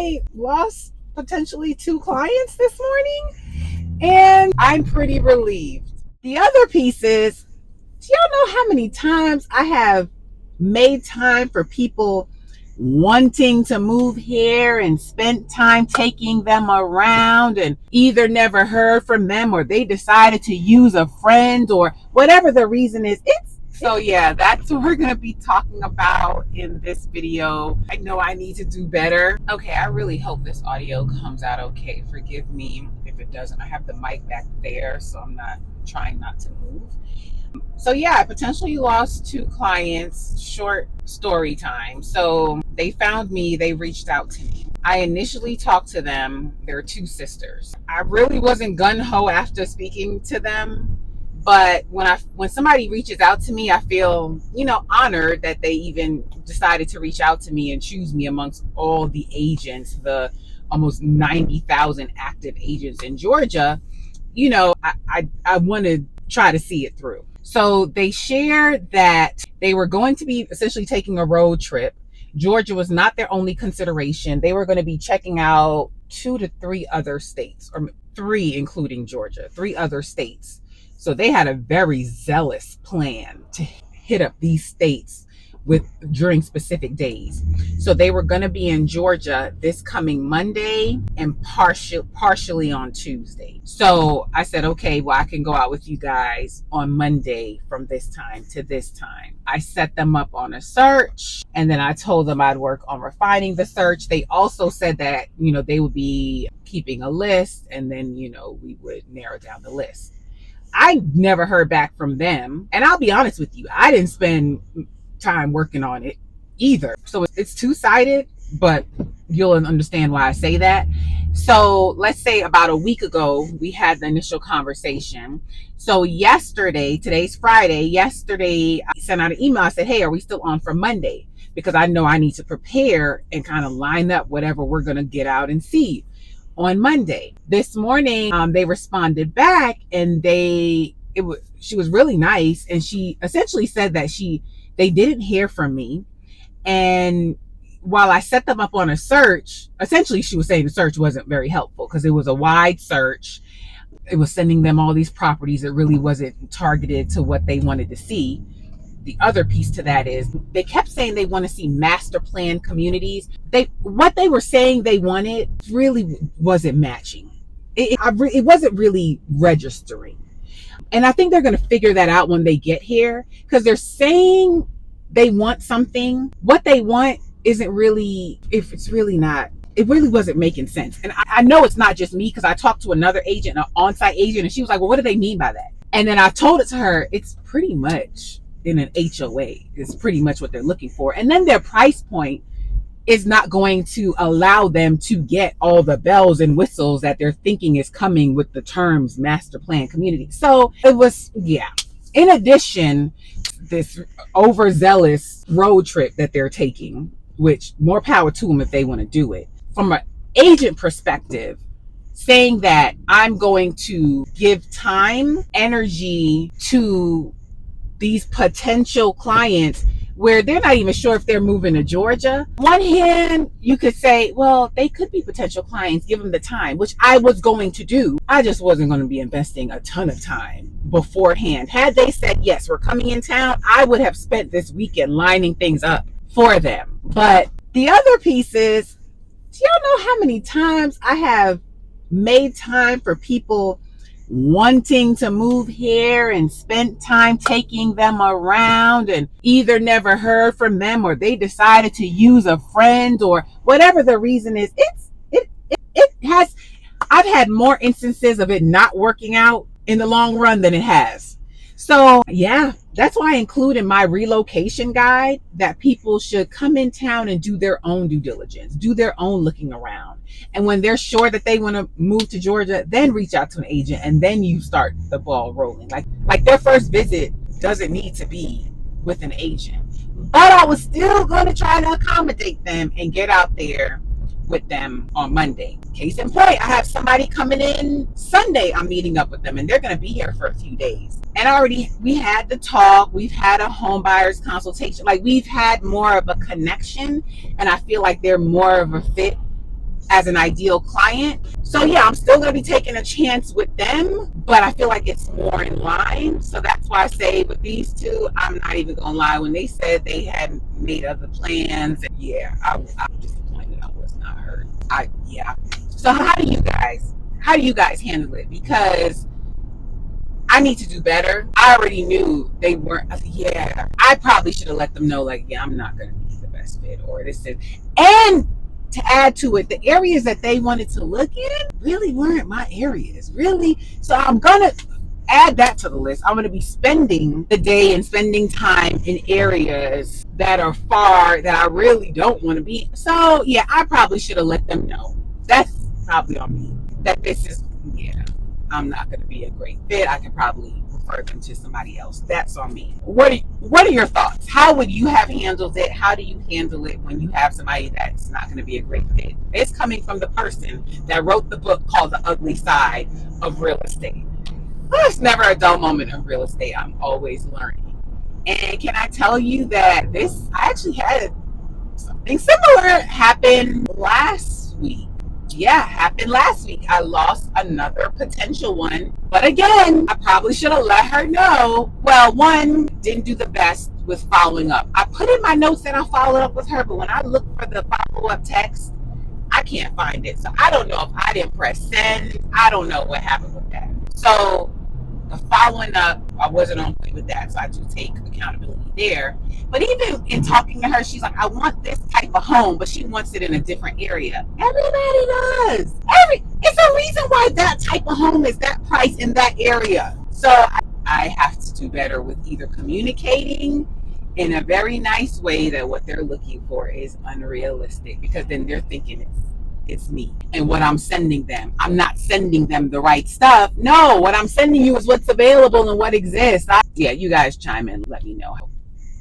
I lost potentially 2 clients this morning, and I'm pretty relieved. The other piece is, do y'all know how many times I have made time for people wanting to move here and spent time taking them around and either never heard from them or they decided to use a friend or whatever the reason is? So yeah, that's what we're going to be talking about in this video. I know I need to do better. Okay, I really hope this audio comes out okay. Forgive me if it doesn't. I have the mic back there, so I'm not trying not to move. So yeah, I potentially lost 2 clients. Short story time. So they found me, they reached out to me. I initially talked to them. They're 2 sisters. I really wasn't gung-ho after speaking to them, but when somebody reaches out to me, I feel, honored that they even decided to reach out to me and choose me amongst all the agents, the almost 90,000 active agents in Georgia. I want to try to see it through. So they shared that they were going to be essentially taking a road trip. Georgia was not their only consideration. They were going to be checking out 2 to 3 other states, or 3 including Georgia, 3 other states. So they had a very zealous plan to hit up these states during specific days. So they were going to be in Georgia this coming Monday and partially on Tuesday. So I said, okay, well, I can go out with you guys on Monday from this time to this time. I set them up on a search, and then I told them I'd work on refining the search. They also said that, they would be keeping a list, and then, we would narrow down the list. I never heard back from them. And I'll be honest with you, I didn't spend time working on it either. So it's two-sided, but you'll understand why I say that. So let's say about a week ago, we had the initial conversation. So yesterday, today's Friday, yesterday I sent out an email. I said, hey, are we still on for Monday? Because I know I need to prepare and kind of line up whatever we're going to get out and see on Monday. This morning, they responded back, and she was really nice. And she essentially said that they didn't hear from me. And while I set them up on a search, essentially she was saying the search wasn't very helpful because it was a wide search. It was sending them all these properties that really wasn't targeted to what they wanted to see. The other piece to that is they kept saying they want to see master plan communities. What they were saying they wanted really wasn't matching. It wasn't really registering. And I think they're going to figure that out when they get here, because they're saying they want something. What they want isn't really, it really wasn't making sense. And I know it's not just me, because I talked to another agent, an on-site agent, and she was like, well, what do they mean by that? And then I told it to her, it's pretty much in an HOA. It's pretty much what they're looking for. And then their price point is not going to allow them to get all the bells and whistles that they're thinking is coming with the terms master plan community. So it was, yeah. In addition, this overzealous road trip that they're taking, which more power to them if they want to do it. From an agent perspective, saying that I'm going to give time, energy to these potential clients where they're not even sure if they're moving to Georgia. On one hand, you could say, well, they could be potential clients, give them the time, which I was going to do. I just wasn't going to be investing a ton of time beforehand. Had they said, yes, we're coming in town, I would have spent this weekend lining things up for them. But the other piece is, do y'all know how many times I have made time for people wanting to move here and spent time taking them around and either never heard from them or they decided to use a friend or whatever the reason is? I've had more instances of it not working out in the long run than it has. So yeah, that's why I include in my relocation guide that people should come in town and do their own due diligence, do their own looking around. And when they're sure that they want to move to Georgia, then reach out to an agent, and then you start the ball rolling. Like their first visit doesn't need to be with an agent. But I was still going to try to accommodate them and get out there with them on Monday. Case in point, I have somebody coming in Sunday. I'm meeting up with them, and they're going to be here for a few days. And we had the talk. We've had a home buyers consultation. Like, we've had more of a connection, and I feel like they're more of a fit as an ideal client. So yeah, I'm still going to be taking a chance with them, but I feel like it's more in line. So that's why I say with these two, I'm not even going to lie. When they said they had made other plans, yeah, I'm disappointed I was not heard. Yeah. So how do you guys handle it? Because I need to do better. I already knew they weren't. I said, yeah, I probably should have let them know, like, yeah, I'm not going to be the best fit, or this is. And to add to it, the areas that they wanted to look in really weren't my areas, really. So I'm going to add that to the list. I'm going to be spending the day and spending time in areas that are far that I really don't want to be. So yeah, I probably should have let them know. That's probably on me. That this is, yeah, I'm not going to be a great fit. I could probably refer them to somebody else. That's on me. What are your thoughts? How would you have handled it? How do you handle it when you have somebody that's not going to be a great fit? It's coming from the person that wrote the book called The Ugly Side of Real Estate. There's never a dull moment in real estate. I'm always learning. And can I tell you that I actually had something similar happen last week. Yeah, happened last week. I lost another potential one. But again, I probably should have let her know. Well, one, didn't do the best with following up. I put in my notes that I followed up with her, but when I look for the follow-up text, I can't find it. So I don't know if I didn't press send. I don't know what happened with that. So the following up, I wasn't on point with that. So I do take accountability there. But even in talking to her, she's like, I want this type of home, but she wants it in a different area. Everybody does. It's a reason why that type of home is that price in that area. So I have to do better with either communicating in a very nice way that what they're looking for is unrealistic, because then they're thinking it's me and what I'm sending them. I'm not sending them the right stuff. No, what I'm sending you is what's available and what exists. Yeah, you guys chime in. Let me know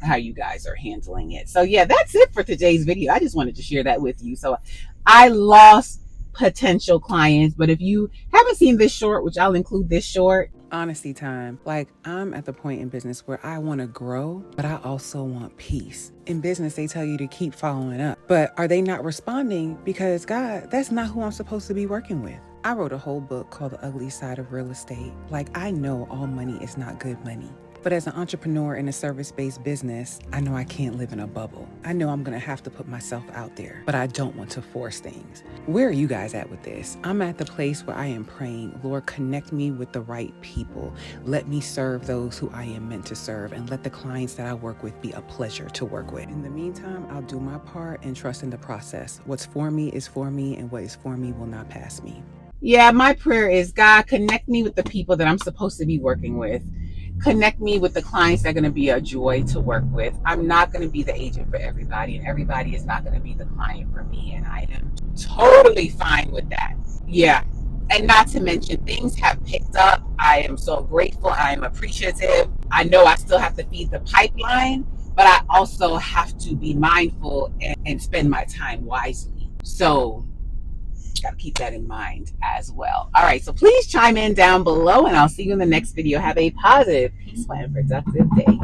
how you guys are handling it. So yeah, that's it for today's video. I just wanted to share that with you. So I lost potential clients, but if you haven't seen this short, which I'll include this short, honesty time. Like, I'm at the point in business where I want to grow, but I also want peace. In business, they tell you to keep following up, but are they not responding? Because God, that's not who I'm supposed to be working with. I wrote a whole book called The Ugly Side of Real Estate. Like, I know all money is not good money. But as an entrepreneur in a service-based business, I know I can't live in a bubble. I know I'm gonna have to put myself out there, but I don't want to force things. Where are you guys at with this? I'm at the place where I am praying, Lord, connect me with the right people. Let me serve those who I am meant to serve, and let the clients that I work with be a pleasure to work with. In the meantime, I'll do my part and trust in the process. What's for me is for me, and what is for me will not pass me. Yeah, my prayer is, God, connect me with the people that I'm supposed to be working with. Connect me with the clients that are going to be a joy to work with. I'm not going to be the agent for everybody, and everybody is not going to be the client for me. And I am totally fine with that. Yeah. And not to mention, things have picked up. I am so grateful. I am appreciative. I know I still have to feed the pipeline, but I also have to be mindful and spend my time wisely. So got to keep that in mind as well. All right, so please chime in down below, and I'll see you in the next video. Have a positive, peaceful, and productive day.